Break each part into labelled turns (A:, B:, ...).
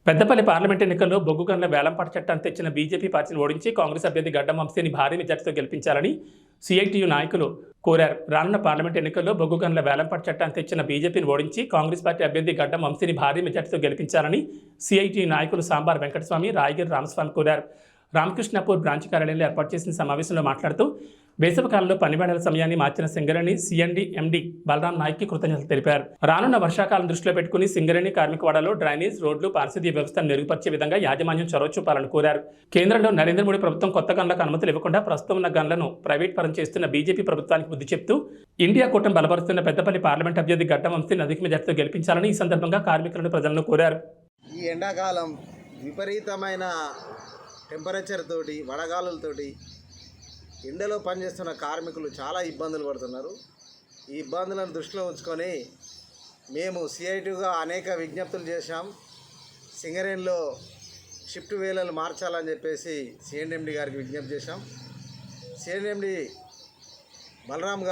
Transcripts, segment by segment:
A: Peddapalli parliament ఎన్నికల్లో బొగ్గు గనుల వేలంపాట చట్టాన్ని తెచ్చిన బీజేపీ పార్టీని ఓడించి కాంగ్రెస్ అభ్యర్థి గడ్డం వంశీని భారీ మెజార్టీతో గెలిపించాలని సిఐటియు నాయకులు కోరారు. రానున్న పార్లమెంట్ ఎన్నికల్లో బొగ్గు గనుల వేలంపాట చట్టాన్ని తెచ్చిన బీజేపీని ఓడించి కాంగ్రెస్ పార్టీ అభ్యర్థి గడ్డం వంశీని భారీ మెజార్టీతో గెలిపించాలని సిఐటియు నాయకులు సాంబార్ వెంకటస్వామి, రాయగిరి రామస్వామి కోరారు. రామకృష్ణాపూర్ బ్రాంచ్ కార్యాలయంలో ఏర్పాటు చేసిన సమావేశంలో మాట్లాడుతూ వేసవి కాలంలో పనివేళల సమయాన్ని మార్చిన సింగరేణి సిఎండి ఎండి బలరాం నాయక్కి కృతజ్ఞతలు తెలిపారు. రానున్న వర్షాకాలం దృష్టిలో పెట్టుకుని సింగరేణి కార్మికవాడలో డ్రైనేజ్, రోడ్లు, పారిశుద్ధ్య వ్యవస్థను మెరుగుపరిచే విధంగా యాజమాన్యం చొరవ చూపాలని కోరారు. కేంద్రంలో నరేంద్ర మోడీ ప్రభుత్వం కొత్త గన్లకు అనుమతులు ఇవ్వకుండా ప్రస్తుతం ఉన్న గన్లను ప్రైవేట్ పరం చేస్తున్న బీజేపీ ప్రభుత్వానికి బుద్ధి చెప్తూ ఇండియా కూటమి బలపరుస్తున్న పెద్దపల్లి పార్లమెంట్ అభ్యర్థి గడ్డం వంశీని అధిక మెజార్టీతో గెలిపించాలని ఈ సందర్భంగా కార్మికులను ప్రజలను కోరారు.
B: ఈ ఎండాకాలం విపరీతమైన టెంపరేచర్ తోటి, వడగాలులతోటి ఎండలో పనిచేస్తున్న కార్మికులు చాలా ఇబ్బందులు పడుతున్నారు. ఈ ఇబ్బందులను దృష్టిలో ఉంచుకొని మేము సిఐటిగా అనేక విజ్ఞప్తులు చేశాం. సింగరేణిలో షిఫ్ట్ వేళలు మార్చాలని చెప్పేసి సిఎండి గారికి విజ్ఞప్తి చేశాం. సిఎండి బలరాం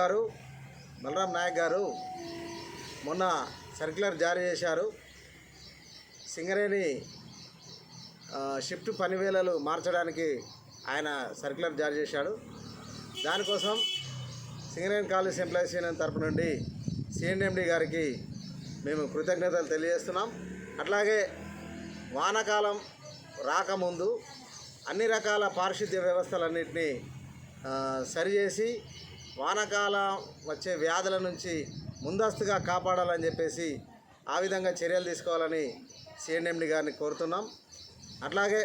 B: నాయక్ గారు మొన్న సర్క్యులర్ జారీ చేశారు. సింగరేణి షిఫ్ట్ పని వేళలు మార్చడానికి ఆయన సర్క్యులర్ జారీ చేశాడు. దానికోసం సింగరేణి కాలేజ్ ఎంప్లాయీస్ యూనియన్ తరపు నుండి సిఎండి గారికి మేము కృతజ్ఞతలు తెలియజేస్తున్నాం. అట్లాగే వానాకాలం రాకముందు అన్ని రకాల పారిశుద్ధ్య వ్యవస్థలన్నింటినీ సరిచేసి వానాకాలం వచ్చే వ్యాధుల నుంచి ముందస్తుగా కాపాడాలని చెప్పేసి ఆ విధంగా చర్యలు తీసుకోవాలని సిఎండి గారిని కోరుతున్నాం. అట్లాగే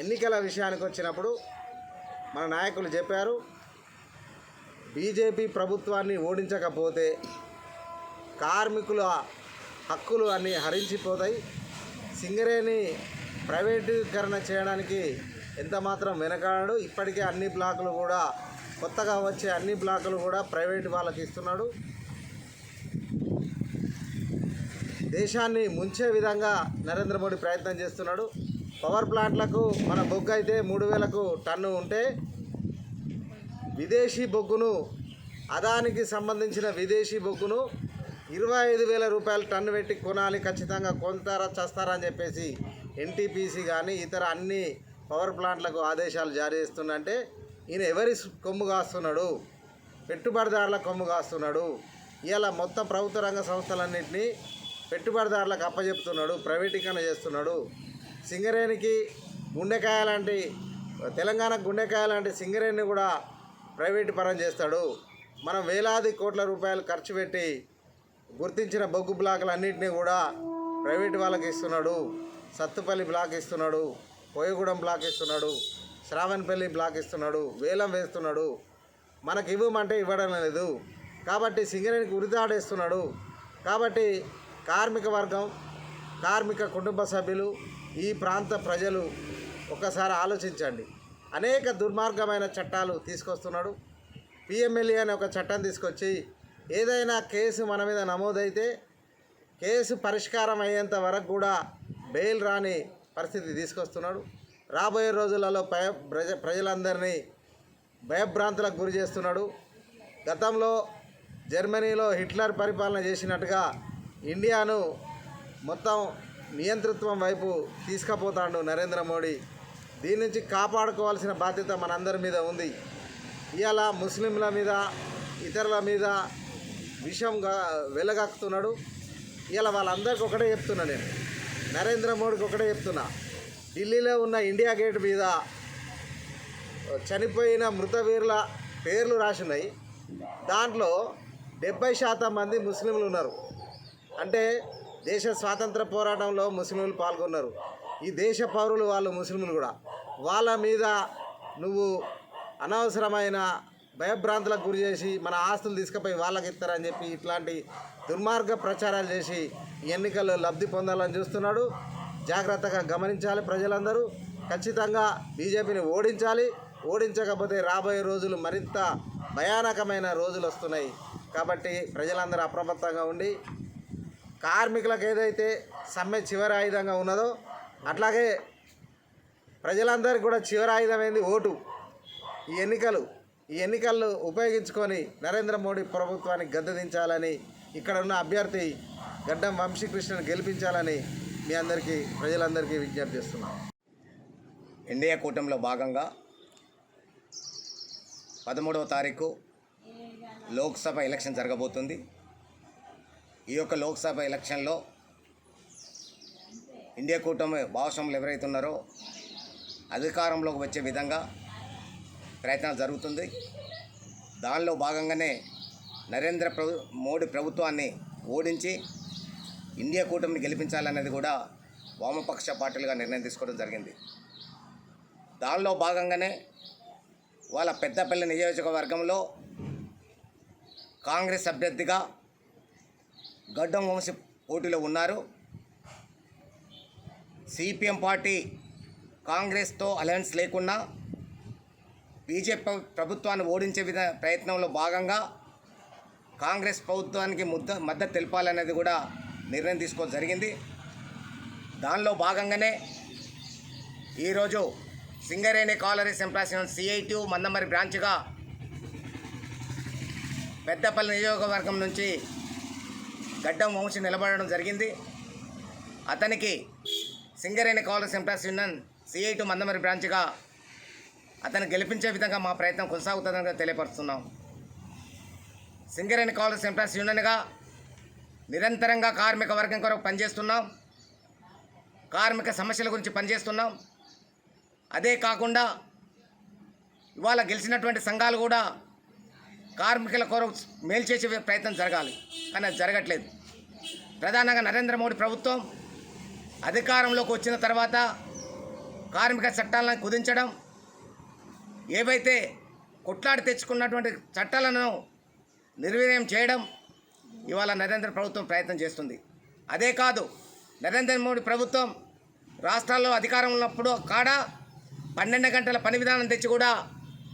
B: ఎన్నికల విషయానికి వచ్చినప్పుడు మన నాయకులు చెప్పారు, బీజేపీ ప్రభుత్వాన్ని ఓడించకపోతే కార్మికుల హక్కులు అన్నీ హరించిపోతాయి. సింగరేణి ప్రైవేటీకరణ చేయడానికి ఎంతమాత్రం వెనకాడడు. ఇప్పటికే అన్ని బ్లాకులు కూడా, కొత్తగా వచ్చే అన్ని బ్లాకులు కూడా ప్రైవేట్ వాళ్ళకి ఇస్తున్నాడు. దేశాన్ని ముంచే విధంగా నరేంద్ర మోడీ ప్రయత్నం చేస్తున్నాడు. పవర్ ప్లాంట్లకు మన బొగ్గు అయితే 3,000కు టన్ను ఉంటే విదేశీ బొగ్గును, అదానికి సంబంధించిన విదేశీ బొగ్గును 25,000 రూపాయలు టన్ను పెట్టి కొనాలి, ఖచ్చితంగా కొంటారా చస్తారా అని చెప్పేసి ఎన్టీపీసీ కానీ ఇతర అన్ని పవర్ ప్లాంట్లకు ఆదేశాలు జారీ చేస్తుందంటే ఈయన ఎవరి కొమ్ము కాస్తున్నాడు? పెట్టుబడిదారుల కొమ్ము కాస్తున్నాడు. ఇలా మొత్తం ప్రభుత్వ రంగ సంస్థలన్నింటినీ పెట్టుబడిదారులకు అప్పచెప్తున్నాడు, ప్రైవేటీకరణ చేస్తున్నాడు. సింగరేణికి గుండెకాయ లాంటి, తెలంగాణకు గుండెకాయ లాంటి సింగరేణిని కూడా ప్రైవేటు పరం చేస్తాడు. మనం వేలాది కోట్ల రూపాయలు ఖర్చు పెట్టి గుర్తించిన బొగ్గు బ్లాకులన్నింటినీ కూడా ప్రైవేటు వాళ్ళకి ఇస్తున్నాడు. సత్తుపల్లి బ్లాక్ ఇస్తున్నాడు, కోయగూడెం బ్లాక్ ఇస్తున్నాడు, శ్రావణపల్లి బ్లాక్ ఇస్తున్నాడు, వేలం వేస్తున్నాడు. మనకి ఇవ్వమంటే ఇవ్వడం లేదు. కాబట్టి సింగరేణికి ఉరితాడేస్తున్నాడు. కాబట్టి కార్మిక వర్గం, కార్మిక కుటుంబ సభ్యులు, ఈ ప్రాంత ప్రజలు ఒక్కసారి ఆలోచించండి. అనేక దుర్మార్గమైన చట్టాలు తీసుకొస్తున్నాడు. పిఎంఎల్ఏ అనే ఒక చట్టం తీసుకొచ్చి ఏదైనా కేసు మన మీద నమోదైతే కేసు పరిష్కారం అయ్యేంత వరకు కూడా బెయిల్ రాని పరిస్థితి తీసుకొస్తున్నాడు. రాబోయే రోజులలో ప్రజలందరినీ భయభ్రాంతులకు గురి చేస్తున్నాడు. గతంలో జర్మనీలో హిట్లర్ పరిపాలన చేసినట్టుగా ఇండియాను మొత్తం నియంతృత్వం వైపు తీసుకుపోతాడు నరేంద్ర మోడీ. దీని నుంచి కాపాడుకోవాల్సిన బాధ్యత మనందరి మీద ఉంది. ఇవాళ ముస్లింల మీద, ఇతరుల మీద విషంగా వెలగక్కుతున్నాడు. ఇవాళ వాళ్ళందరికీ ఒకటే చెప్తున్నా, నేను నరేంద్ర మోడీకి ఒకటే చెప్తున్నా, ఢిల్లీలో ఉన్న ఇండియా గేట్ మీద చనిపోయిన మృతవీరుల పేర్లు రాసినాయి. దాంట్లో 70% మంది ముస్లింలు ఉన్నారు. అంటే దేశ స్వాతంత్ర పోరాటంలో ముస్లింలు పాల్గొన్నారు. ఈ దేశ పౌరులు వాళ్ళు ముస్లింలు కూడా. వాళ్ళ మీద నువ్వు అనవసరమైన భయభ్రాంతులకు గురి చేసి మన ఆస్తులు తీసుకుపోయి వాళ్ళకి ఇస్తారని చెప్పి ఇట్లాంటి దుర్మార్గ ప్రచారాలు చేసి ఎన్నికల్లో లబ్ధి పొందాలని చూస్తున్నాడు. జాగ్రత్తగా గమనించాలి ప్రజలందరూ. ఖచ్చితంగా బీజేపీని ఓడించాలి. ఓడించకపోతే రాబోయే రోజులు మరింత భయానకమైన రోజులు వస్తున్నాయి. కాబట్టి ప్రజలందరూ అప్రమత్తంగా ఉండి, కార్మికులకు ఏదైతే సమ్మె చివరి ఆయుధంగా ఉన్నదో అట్లాగే ప్రజలందరికీ కూడా చివరి ఆయుధమైంది ఓటు. ఈ ఎన్నికలు ఉపయోగించుకొని నరేంద్ర మోడీ ప్రభుత్వాన్ని గద్దెదించాలని, ఇక్కడ ఉన్న అభ్యర్థి గడ్డం వంశీకృష్ణను గెలిపించాలని మీ అందరికీ ప్రజలందరికీ విజ్ఞప్తి చేస్తున్నాం.
C: ఎన్డీఏ కూటమిలో భాగంగా 13వ తారీఖు లోక్సభ ఎలక్షన్ జరగబోతుంది. ఈ యొక్క లోక్సభ ఎలక్షన్లో ఇండియా కూటమి భాగస్వాములు ఎవరైతే ఉన్నారో అధికారంలోకి వచ్చే విధంగా ప్రయత్నాలు జరుగుతుంది. దానిలో భాగంగానే మోడీ ప్రభుత్వాన్ని ఓడించి ఇండియా కూటమిని గెలిపించాలనేది కూడా వామపక్ష పార్టీలుగా నిర్ణయం తీసుకోవడం జరిగింది. దానిలో భాగంగానే వాళ్ళ పెద్దపల్లి నియోజకవర్గంలో కాంగ్రెస్ అభ్యర్థిగా గడ్డం వంశీ పోటీలో ఉన్నారు. సిపిఎం పార్టీ కాంగ్రెస్తో అలయన్స్ లేకుండా బీజేపీ ప్రభుత్వాన్ని ఓడించే ప్రయత్నంలో భాగంగా కాంగ్రెస్ ప్రభుత్వానికి మద్దతు తెలపాలనేది కూడా నిర్ణయం తీసుకోవడం జరిగింది. దానిలో భాగంగానే ఈరోజు Singareni collieries employment CITU Mandamarri బ్రాంచ్గా పెద్దపల్లి నియోజకవర్గం నుంచి గడ్డం వంశీ నిలబడడం జరిగింది. అతనికి Singareni collieries employees union CITU Mandamarri బ్రాంచ్గా అతను గెలిపించే విధంగా మా ప్రయత్నం కొనసాగుతుందని తెలియపరుస్తున్నాం. సింగరేణి కాలరీస్ ఎంప్లాయ్స్ యూనియన్గా నిరంతరంగా కార్మిక వర్గం కొరకు పనిచేస్తున్నాం. కార్మిక సమస్యల గురించి పనిచేస్తున్నాం. అదే కాకుండా ఇవాళ గెలిచినటువంటి సంఘాలు కూడా కార్మికుల కొరకు మేలు చేసే ప్రయత్నం జరగాలి, కానీ అది జరగట్లేదు. ప్రధానంగా నరేంద్ర మోడీ ప్రభుత్వం అధికారంలోకి వచ్చిన తర్వాత కార్మిక చట్టాలను కుదించడం, ఏవైతే కొట్లాడి తెచ్చుకున్నటువంటి చట్టాలను నిర్వీర్యం చేయడం ఇవాళ నరేంద్ర ప్రభుత్వం ప్రయత్నం చేస్తుంది. అదే కాదు, నరేంద్ర మోడీ ప్రభుత్వం రాష్ట్రాల్లో అధికారం ఉన్నప్పుడు కాడ 12 గంటల పని విధానం తెచ్చి కూడా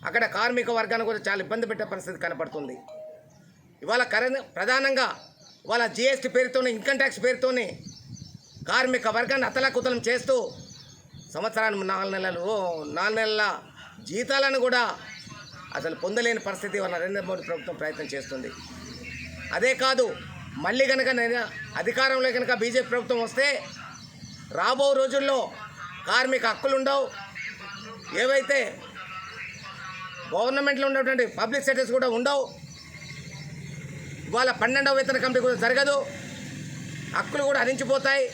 C: అక్కడ కార్మిక వర్గాన్ని కూడా చాలా ఇబ్బంది పెట్టే పరిస్థితి కనపడుతుంది. ఇవాళ ప్రధానంగా వాళ్ళ GST పేరుతోనే, ఇన్కమ్ ట్యాక్స్ పేరుతోనే కార్మిక వర్గాన్ని అతలాకుతలం చేస్తూ సంవత్సరానికి 4 నెలల జీతాలను కూడా అసలు పొందలేని పరిస్థితి వాళ్ళ నరేంద్ర మోడీ ప్రభుత్వం ప్రయత్నం చేస్తుంది. అదే కాదు, మళ్ళీ కనుక అధికారంలో కనుక బీజేపీ ప్రభుత్వం వస్తే రాబో రోజుల్లో కార్మిక హక్కులు ఉండవు. ఏవైతే గవర్నమెంట్లో ఉన్నటువంటి పబ్లిక్ సెక్టర్స్ కూడా ఉండవు. ఇవాళ 12వ వేతన కమిటీ కూడా జరగదు. హక్కులు కూడా హరించిపోతాయి.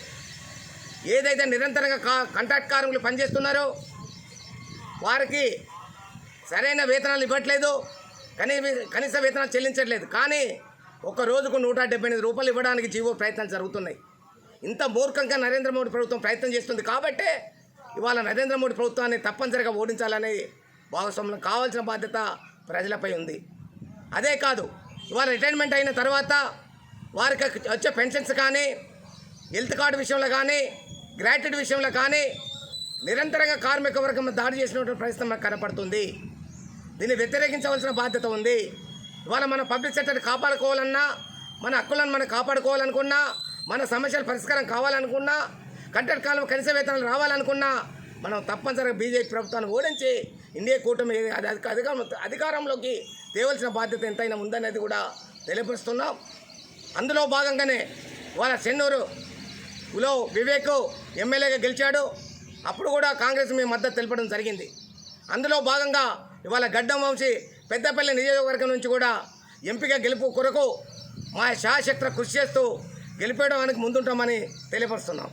C: ఏదైతే నిరంతరంగా కాంట్రాక్ట్ కార్మికులు పనిచేస్తున్నారో వారికి సరైన వేతనాలు ఇవ్వట్లేదు, కనీస వేతనాలు చెల్లించట్లేదు. కానీ ఒక రోజుకు 178 రూపాయలు ఇవ్వడానికి జీవో ప్రయత్నాలు జరుగుతున్నాయి. ఇంత మూర్ఖంగా నరేంద్ర మోడీ ప్రభుత్వం ప్రయత్నం చేస్తుంది. కాబట్టే ఇవాళ నరేంద్ర మోడీ ప్రభుత్వాన్ని తప్పనిసరిగా ఓడించాలనే భాగస్వామ్యం కావాల్సిన బాధ్యత ప్రజలపై ఉంది. అదే కాదు, ఇవాళ రిటైర్మెంట్ అయిన తర్వాత వారికి వచ్చే పెన్షన్స్ కానీ, హెల్త్ కార్డు విషయంలో కానీ, గ్రాట్యుటీ విషయంలో కానీ నిరంతరంగా కార్మిక వర్గం దాడి చేసినటువంటి పరిస్థితి మనకు కనపడుతుంది. దీన్ని వ్యతిరేకించవలసిన బాధ్యత ఉంది. ఇవాళ మన పబ్లిక్ సెక్టర్ కాపాడుకోవాలన్నా, మన హక్కులను మనం కాపాడుకోవాలనుకున్నా, మన సమస్యల పరిష్కారం కావాలనుకున్నా, కాంట్రాక్ట్ కాలం కనీస వేతనాలు రావాలనుకున్నా మనం తప్పనిసరిగా బీజేపీ ప్రభుత్వాన్ని ఓడించి ఇండియా కూటమి అధికారంలోకి తేవలసిన బాధ్యత ఎంతైనా ఉందనేది కూడా తెలియపరుస్తున్నాం. అందులో భాగంగానే వాళ్ళ చెన్నూరులో వివేక్ ఎమ్మెల్యేగా గెలిచాడు. అప్పుడు కూడా కాంగ్రెస్ మేము మద్దతు తెలపడం జరిగింది. అందులో భాగంగా ఇవాళ గడ్డం వంశీ పెద్దపల్లి నియోజకవర్గం నుంచి కూడా ఎంపిక గెలుపు కొరకు మా శాశక్తిగా కృషి చేస్తూ గెలిపేయడానికి ముందుంటామని తెలియపరుస్తున్నాం.